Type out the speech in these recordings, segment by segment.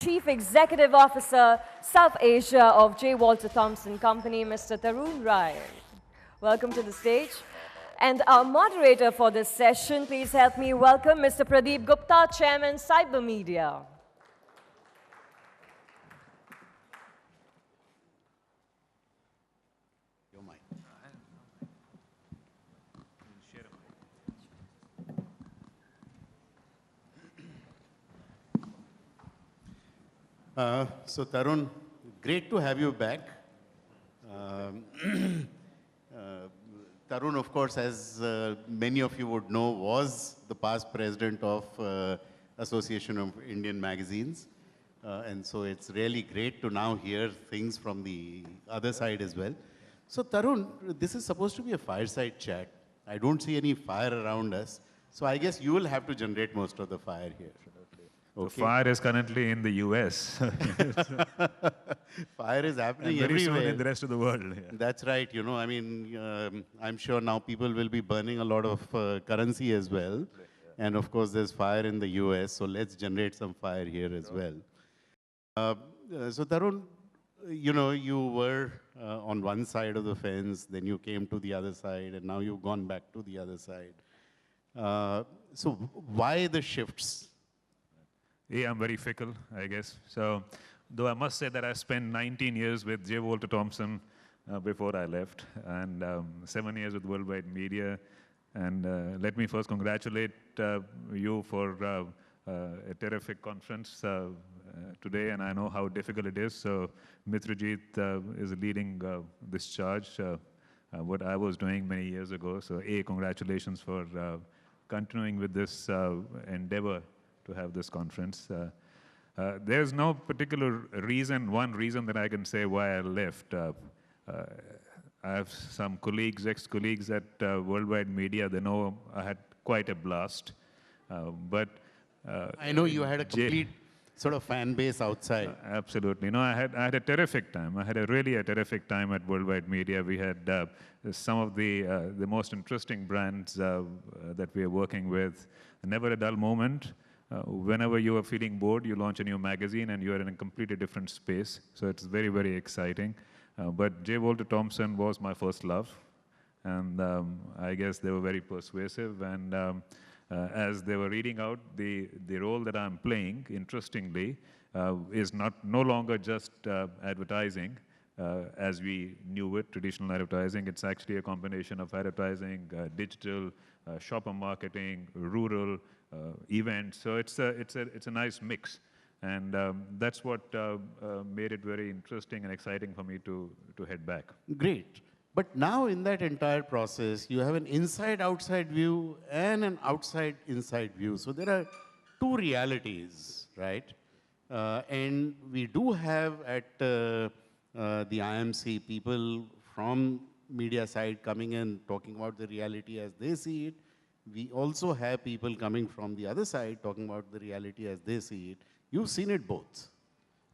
Chief Executive Officer, South Asia of J. Walter Thompson Company, Mr. Tarun Rai. Welcome to the stage. And our moderator for this session, please help me welcome Mr. Pradeep Gupta, Chairman, Cyber Media. So Tarun, great to have you back. Tarun, of course, as many of you would know, was the past president of Association of Indian Magazines. And so it's really great to now hear things from the other side as well. So Tarun, this is supposed to be a fireside chat. I don't see any fire around us. So I guess you will have to generate most of the fire here. Okay. The fire is currently in the US. Fire is happening very everywhere. soon in the rest of the world. Yeah. That's right. You know, I mean, I'm sure now people will be burning a lot of currency as well. Yeah. And of course, there's fire in the US. So let's generate some fire here as well. So Tarun, you know, you were on one side of the fence, then you came to the other side, and now you've gone back to the other side. So why the shifts? Yeah, I'm very fickle, I guess. So, though I must say that I spent 19 years with J. Walter Thompson before I left, and 7 years with Worldwide Media. And let me first congratulate you for a terrific conference today, and I know how difficult it is. So, Mitrajit is leading this charge, what I was doing many years ago. So, congratulations for continuing with this endeavor to have this conference. There's no particular reason, one reason that I can say why I left. I have some colleagues, ex-colleagues at Worldwide Media. They know I had quite a blast. I know you had a complete sort of fan base outside. Absolutely. No, I had a terrific time. I had really a terrific time at Worldwide Media. We had some of the most interesting brands that we are working with. Never a dull moment. Whenever you are feeling bored, you launch a new magazine and you are in a completely different space. So it's very, very exciting. But J. Walter Thompson was my first love. And I guess they were very persuasive. And as they were reading out, the role that I'm playing, interestingly, is no longer just advertising as we knew it, traditional advertising. It's actually a combination of advertising, digital, shopper marketing, rural, events. So it's a nice mix, and that's what made it very interesting and exciting for me to head back. Great. But now in that entire process, you have an inside-outside view and an outside-inside view. So there are two realities, right? And we do have at the IMC people from media side coming in, talking about the reality as they see it. We also have people coming from the other side talking about the reality as they see it. You've seen it both.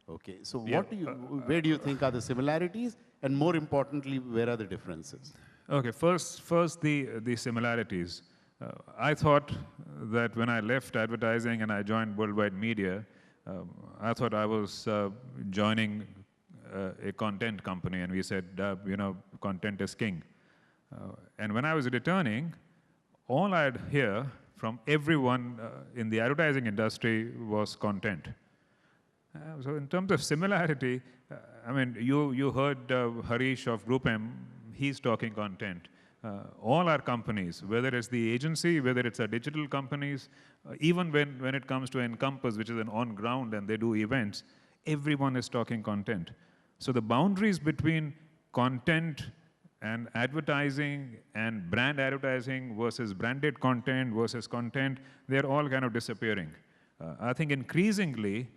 Okay, so yeah. Where do you think are the similarities? And more importantly, where are the differences? Okay, first the similarities. I thought that when I left advertising and I joined Worldwide Media, I thought I was joining a content company, and we said, you know, content is king. And when I was returning, all I'd hear from everyone in the advertising industry was content. So in terms of similarity, I mean, you heard Harish of Group M, he's talking content. All our companies, whether it's the agency, whether it's our digital companies, even when it comes to Encompass, which is an on-ground and they do events, everyone is talking content. So the boundaries between content and advertising and brand advertising versus branded content versus content, they're all kind of disappearing. I think increasingly,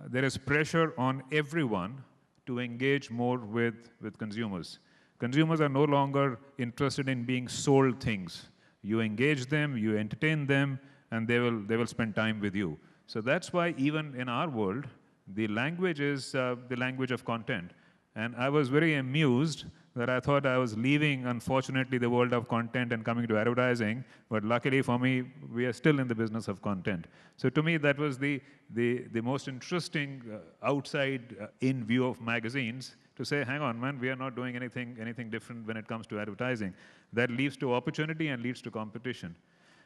there is pressure on everyone to engage more with consumers. Consumers are no longer interested in being sold things. You engage them, you entertain them, and they will spend time with you. So that's why even in our world, the language is the language of content. And I was very amused that I thought I was leaving, unfortunately, the world of content and coming to advertising. But luckily for me, we are still in the business of content. So to me, that was the most interesting outside-in view of magazines, to say, hang on, man, we are not doing anything different when it comes to advertising. That leads to opportunity and leads to competition.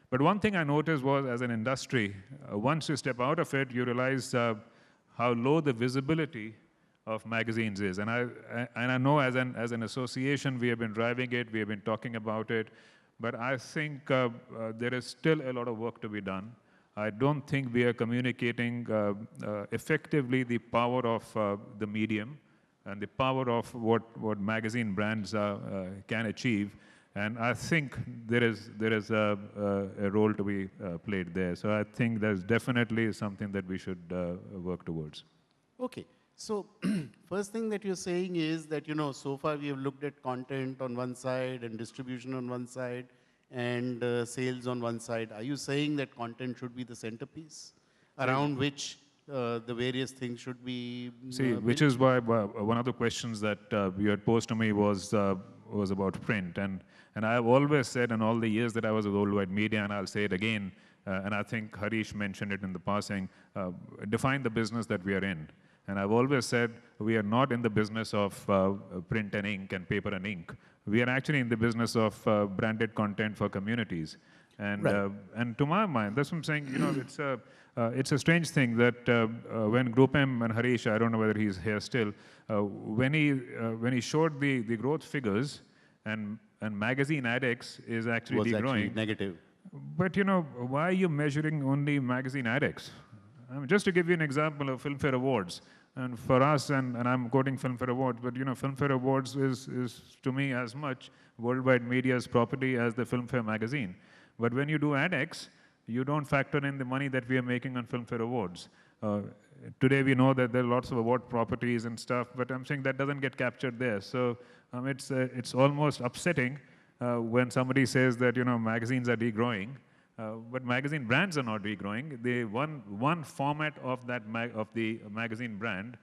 But one thing I noticed was, as an industry, once you step out of it, you realize how low the visibility of magazines is. And I know as an association, we have been driving it, we have been talking about it, but I think there is still a lot of work to be done. I don't think we are communicating effectively the power of the medium and the power of what magazine brands can achieve. And I think there is a role to be played there. So I think there's definitely something that we should work towards. Okay. So first thing that you're saying is that, so far we have looked at content on one side and distribution on one side and sales on one side. Are you saying that content should be the centerpiece around which the various things should be See, which is why one of the questions that you had posed to me was about print. And I've always said in all the years that I was with Worldwide Media, and I'll say it again, and I think Harish mentioned it in the passing, define the business that we are in. And I've always said we are not in the business of print and ink and paper and ink. We are actually in the business of branded content for communities. And, right. And to my mind, that's what I'm saying, it's a strange thing that when Group M and Harish, I don't know whether he's here still, when he showed the growth figures, and magazine ADX is actually degrowing. Negative. But why are you measuring only magazine ADX? Just to give you an example of Filmfare Awards, and for us, and I'm quoting Filmfare Awards, but Filmfare Awards is to me as much Worldwide Media's property as the Filmfare magazine. But when you do ADX, you don't factor in the money that we are making on Filmfare Awards. Today we know that there are lots of award properties and stuff, but I'm saying that doesn't get captured there. So it's almost upsetting when somebody says that magazines are degrowing, but magazine brands are not degrowing. The one format of the magazine brand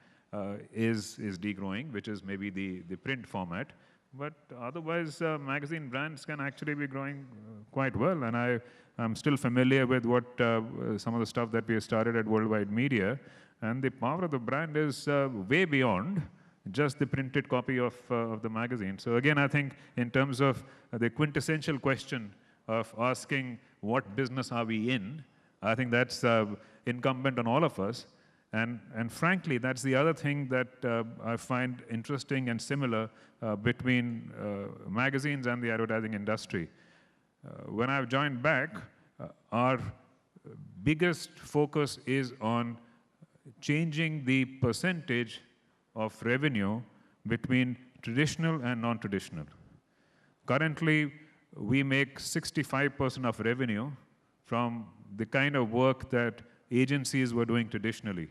is degrowing, which is maybe the print format. But otherwise, magazine brands can actually be growing quite well. And I'm still familiar with what some of the stuff that we started at Worldwide Media. And the power of the brand is way beyond just the printed copy of the magazine. So again, I think in terms of the quintessential question of asking what business are we in, I think that's incumbent on all of us. And frankly, that's the other thing that I find interesting and similar between magazines and the advertising industry. When I've joined back, our biggest focus is on changing the percentage of revenue between traditional and non-traditional. Currently, we make 65% of revenue from the kind of work that agencies were doing traditionally.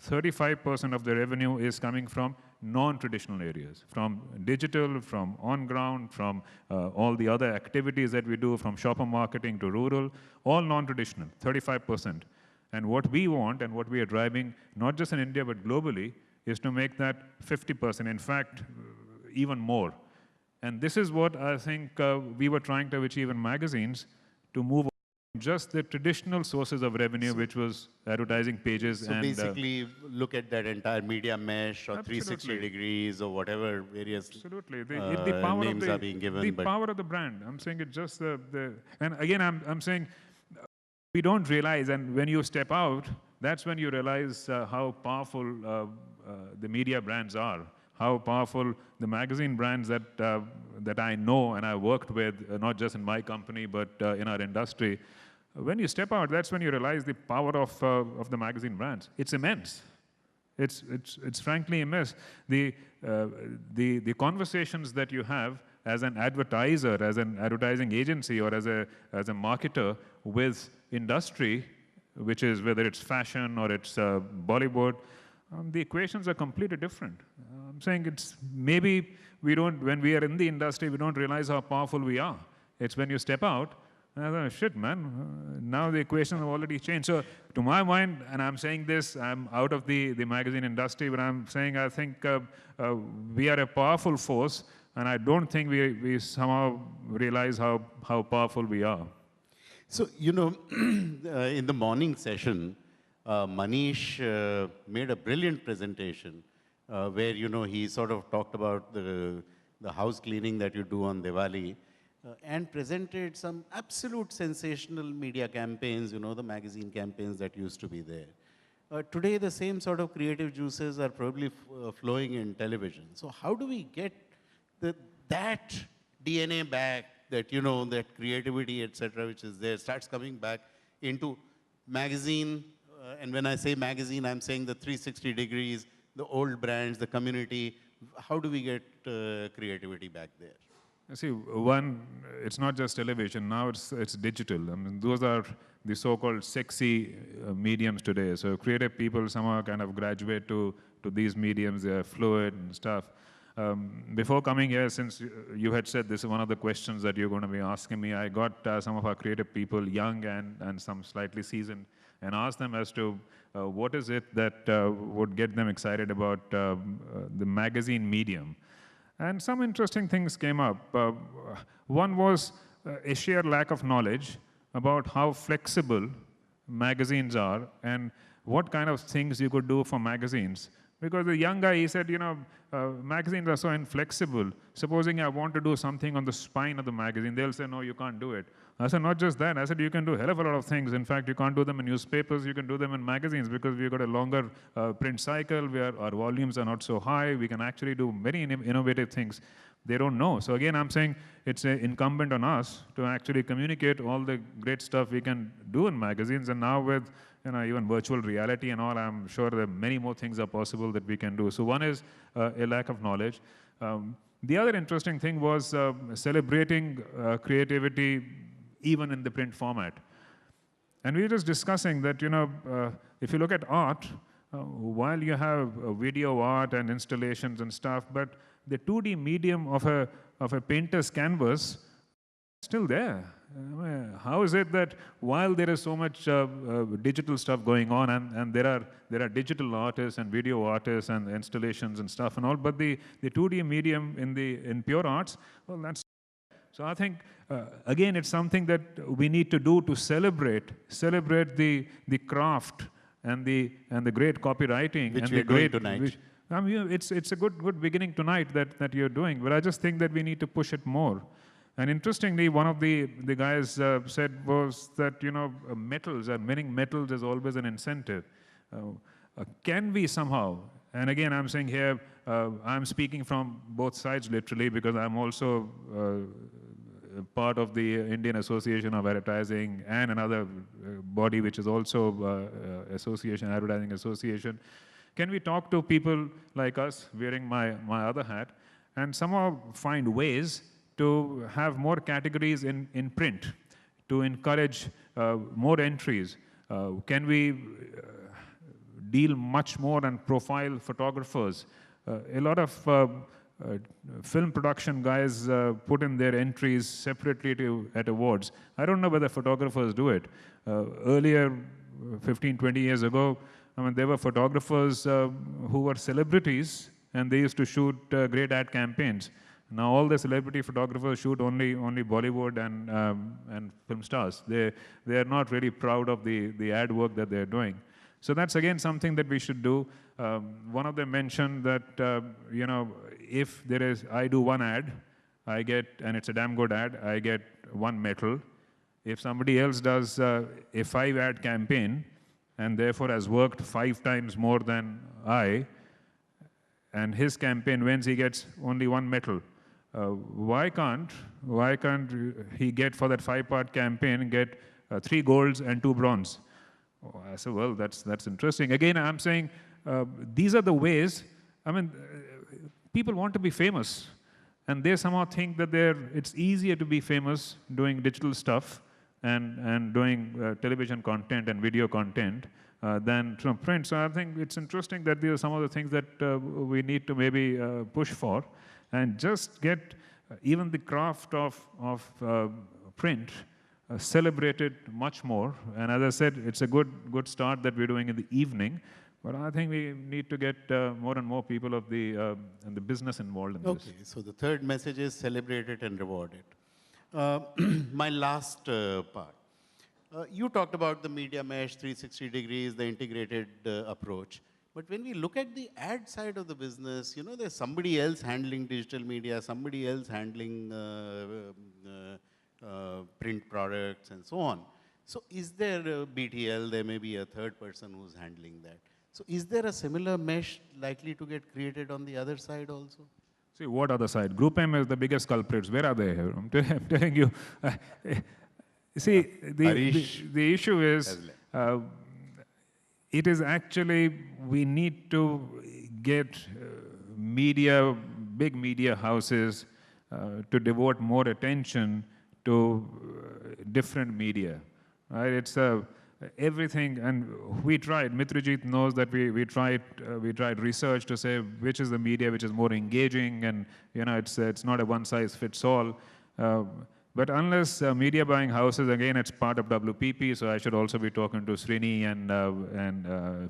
35% of the revenue is coming from non-traditional areas, from digital, from on-ground, from all the other activities that we do, from shopper marketing to rural, all non-traditional, 35%. And what we want and what we are driving, not just in India but globally, is to make that 50%, in fact, even more. And this is what I think we were trying to achieve in magazines, to move just the traditional sources of revenue, which was advertising pages. So basically, look at that entire media mesh or 360 degrees or whatever various names are being given. The power of the brand. I'm saying it's just the and again, I'm saying we don't realize, and when you step out, that's when you realize how powerful the media brands are. How powerful the magazine brands that I know and I worked with, not just in my company, but in our industry. When you step out, that's when you realize the power of the magazine brands. It's immense. It's frankly immense. The conversations that you have as an advertiser, as an advertising agency, or as a marketer with industry, which is whether it's fashion or it's Bollywood, the equations are completely different. I'm saying it's maybe when we are in the industry, we don't realize how powerful we are. It's when you step out, and I thought, shit, man, now the equations have already changed. So to my mind, and I'm saying this, I'm out of the magazine industry, but I'm saying I think we are a powerful force. and I don't think we somehow realize how powerful we are. So, in the morning session, Manish made a brilliant presentation where, he sort of talked about the house cleaning that you do on Diwali and presented some absolute sensational media campaigns, the magazine campaigns that used to be there. Today, the same sort of creative juices are probably flowing in television. So how do we get that DNA back, that, that creativity, etc., which is there, starts coming back into magazine? And when I say magazine, I'm saying the 360 degrees, the old brands, the community. How do we get creativity back there? See, one, it's not just television, now it's digital. I mean, those are the so-called sexy mediums today. So creative people somehow kind of graduate to these mediums, they're fluid and stuff. Before coming here, since you had said this is one of the questions that you're going to be asking me, I got some of our creative people, young and some slightly seasoned, and asked them as to what is it that would get them excited about the magazine medium. And some interesting things came up. One was a sheer lack of knowledge about how flexible magazines are and what kind of things you could do for magazines. Because the young guy, he said, magazines are so inflexible. Supposing I want to do something on the spine of the magazine, they'll say, no, you can't do it. I said, not just that. I said, you can do a hell of a lot of things. In fact, you can't do them in newspapers. You can do them in magazines because we've got a longer print cycle where our volumes are not so high. We can actually do very innovative things they don't know. So again, I'm saying it's incumbent on us to actually communicate all the great stuff we can do in magazines. And now with even virtual reality and all, I'm sure that many more things are possible that we can do. So one is a lack of knowledge. The other interesting thing was celebrating creativity even in the print format. And we were just discussing that, if you look at art, while you have video art and installations and stuff, but the 2D medium of a painter's canvas is still there. How is it that while there is so much digital stuff going on, and there are digital artists and video artists and installations and stuff and all, but the 2D medium in pure arts, well, that's. So I think again, it's something that we need to do to celebrate the craft and the great copywriting which and we are the great doing tonight. It's a good beginning tonight that you're doing, but I just think that we need to push it more. And interestingly, one of the guys said was that, metals, and winning metals is always an incentive. Can we somehow, and again, I'm saying here, I'm speaking from both sides literally because I'm also part of the Indian Association of Advertising and another body which is also Advertising Association. Can we talk to people like us, wearing my other hat, and somehow find ways to have more categories in print, to encourage more entries? Can we deal much more and profile photographers? A lot of film production guys put in their entries separately at awards. I don't know whether photographers do it. Earlier, 15, 20 years ago, there were photographers who were celebrities, and they used to shoot great ad campaigns. Now all the celebrity photographers shoot only Bollywood and film stars. They are not really proud of the ad work that they're doing. So that's again something that we should do. One of them mentioned that if I do one ad, I get, and it's a damn good ad, I get one medal. If somebody else does a 5-ad campaign and therefore has worked 5 times more than I, and his campaign wins, he gets only one medal. Why can't he get, for that 5-part campaign, get 3 golds and 2 bronze? Oh, I said, well, that's interesting. Again, I'm saying these are the ways. People want to be famous, and they somehow think that it's easier to be famous doing digital stuff and doing television content and video content than from print. So I think it's interesting that these are some of the things that we need to maybe push for, and just get even the craft of print celebrated much more. And as I said, it's a good start that we're doing in the evening. But I think we need to get more and more people of and the business involved in this. Okay, so the third message is celebrate it and reward it. My last part. You talked about the media mesh, 360 degrees, the integrated approach. But when we look at the ad side of the business, you know, there's somebody else handling digital media, somebody else handling print products and so on. So is there a BTL, there may be a third person who's handling that. So is there a similar mesh likely to get created on the other side also? See, what other side? Group M is the biggest culprits. Where are they? I'm telling you. See, the issue is, it is actually, we need to get big media houses to devote more attention to different media. Right? It's everything, and we tried. Mitrajit knows that we tried research to say which is the media which is more engaging, and you know it's not a one size fits all. But unless media buying houses, again, it's part of WPP, so I should also be talking to Srini and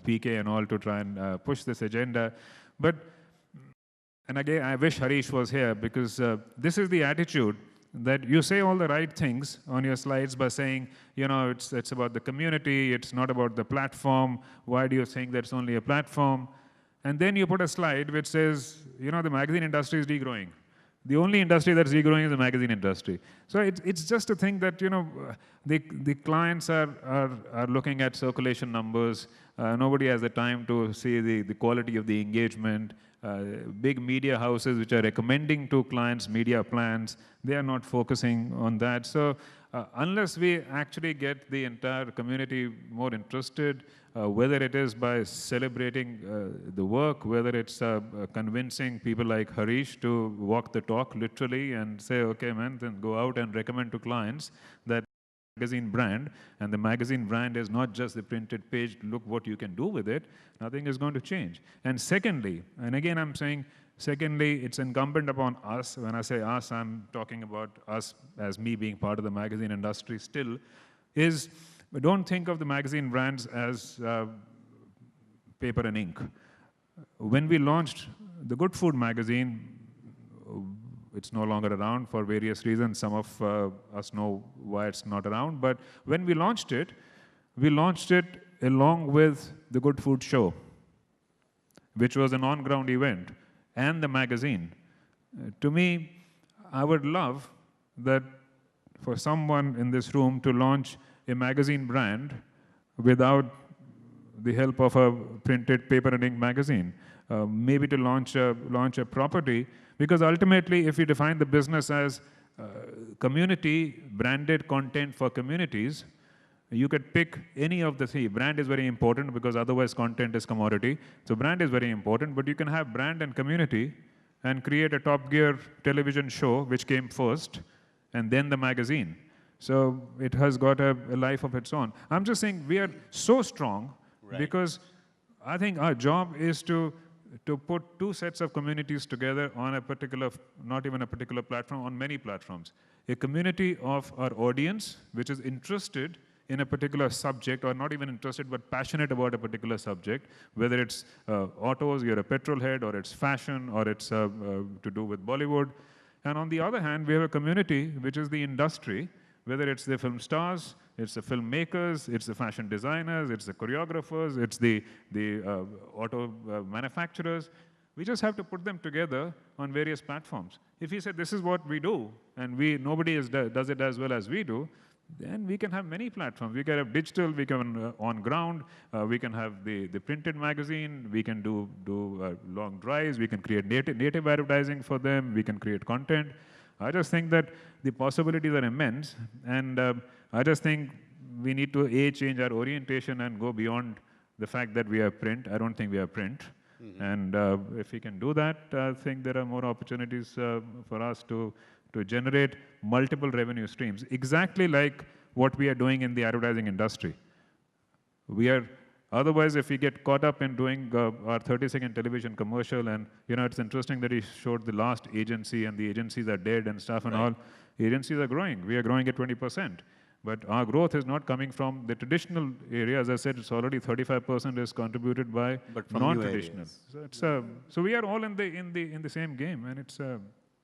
PK and all to try and push this agenda. And again, I wish Harish was here, because this is the attitude that you say all the right things on your slides by saying, you know, it's about the community, it's not about the platform, why do you think that's only a platform? And then you put a slide which says, you know, the magazine industry is degrowing. The only industry that's degrowing is the magazine industry. So it's just a thing that, you know, the clients are looking at circulation numbers. Nobody has the time to see the quality of the engagement. Big media houses which are recommending to clients media plans, they are not focusing on that. So unless we actually get the entire community more interested, whether it is by celebrating the work, whether it's convincing people like Harish to walk the talk literally and say, okay, man, then go out and recommend to clients that magazine brand, and the magazine brand is not just the printed page, look what you can do with it, nothing is going to change. And secondly, and again I'm saying, secondly, it's incumbent upon us. When I say us, I'm talking about us as me being part of the magazine industry still, is don't think of the magazine brands as paper and ink. When we launched the Good Food magazine, it's no longer around for various reasons. Some of us know why it's not around. But when we launched it along with the Good Food Show, which was an on-ground event, and the magazine. To me, I would love that for someone in this room to launch a magazine brand without the help of a printed paper and ink magazine. Maybe to launch a property, because ultimately, if you define the business as community branded content for communities, you could pick any of the three. Brand is very important because otherwise content is commodity. So brand is very important, but you can have brand and community and create a Top Gear television show, which came first, and then the magazine. So it has got a life of its own. I'm just saying we are so strong because I think our job is to put two sets of communities together on a particular, not even a particular platform, on many platforms. A community of our audience, which is interested in a particular subject, or not even interested, but passionate about a particular subject, whether it's autos, you're a petrol head, or it's fashion, or it's to do with Bollywood. And on the other hand, we have a community, which is the industry, whether it's the film stars, it's the filmmakers, it's the fashion designers, it's the choreographers, it's the auto manufacturers. We just have to put them together on various platforms. If we say this is what we do, and nobody does it as well as we do, then we can have many platforms. We can have digital, we can on ground, we can have the printed magazine, we can do long drives, we can create native advertising for them, we can create content. I just think that the possibilities are immense, and I just think we need to change our orientation and go beyond the fact that we are print. I don't think we are print. And if we can do that, I think there are more opportunities for us to generate multiple revenue streams, exactly like what we are doing in the advertising industry. Otherwise, if we get caught up in doing our 30-second television commercial, and it's interesting that he showed the last agency, and the agencies are dead and stuff and all. Agencies are growing. We are growing at 20%. But our growth is not coming from the traditional area. As I said, it's already 35% is contributed by But from new non-traditional. areas. So it's so we are all in the same game, and it's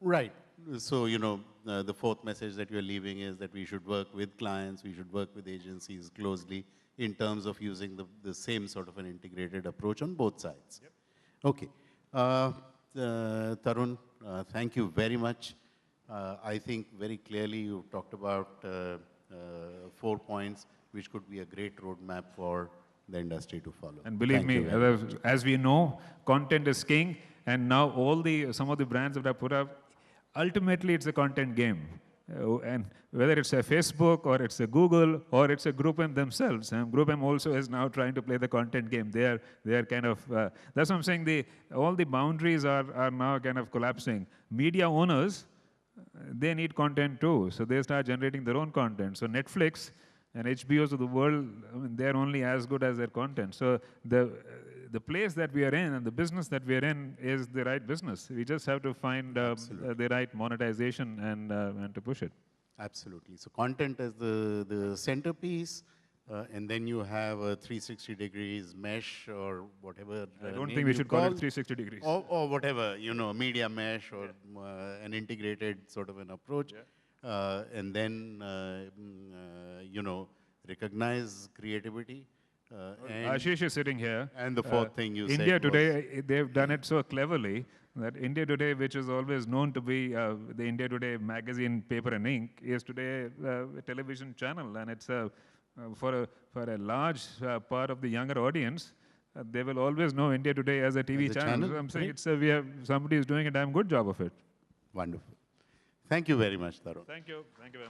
Right. So, the fourth message that you're leaving is that we should work with clients, we should work with agencies closely in terms of using the same sort of an integrated approach on both sides. Yep. Okay. Tarun, thank you very much. I think very clearly you talked about 4 points which could be a great roadmap for the industry to follow. And believe Thank you me, very much. as we know, content is king. And now some of the brands that I put up, ultimately it's a content game. And whether it's a Facebook or it's a Google or it's a GroupM themselves, and GroupM also is now trying to play the content game. They are kind of that's what I'm saying. All the boundaries are now kind of collapsing. Media owners, they need content too, so they start generating their own content. So Netflix and HBOs of the world, I mean, they're only as good as their content. So the place that we are in and the business that we are in is the right business. We just have to find the right monetization and to push it. Absolutely. So content is the centerpiece, and then you have a 360 degrees mesh or whatever. I don't name think we you should call it 360 degrees. Or whatever, media mesh or an integrated sort of an approach. Yeah. And then, recognize creativity. And Ashish is sitting here. And the fourth thing you India said Today, they've done it so cleverly that India Today, which is always known to be the India Today magazine, paper and ink, is today a television channel, and it's for a large part of the younger audience. They will always know India Today as a TV As a channel. channel, So I'm saying great. somebody is doing a damn good job of it. Wonderful. Thank you very much, Tarun. Thank you. Thank you very much.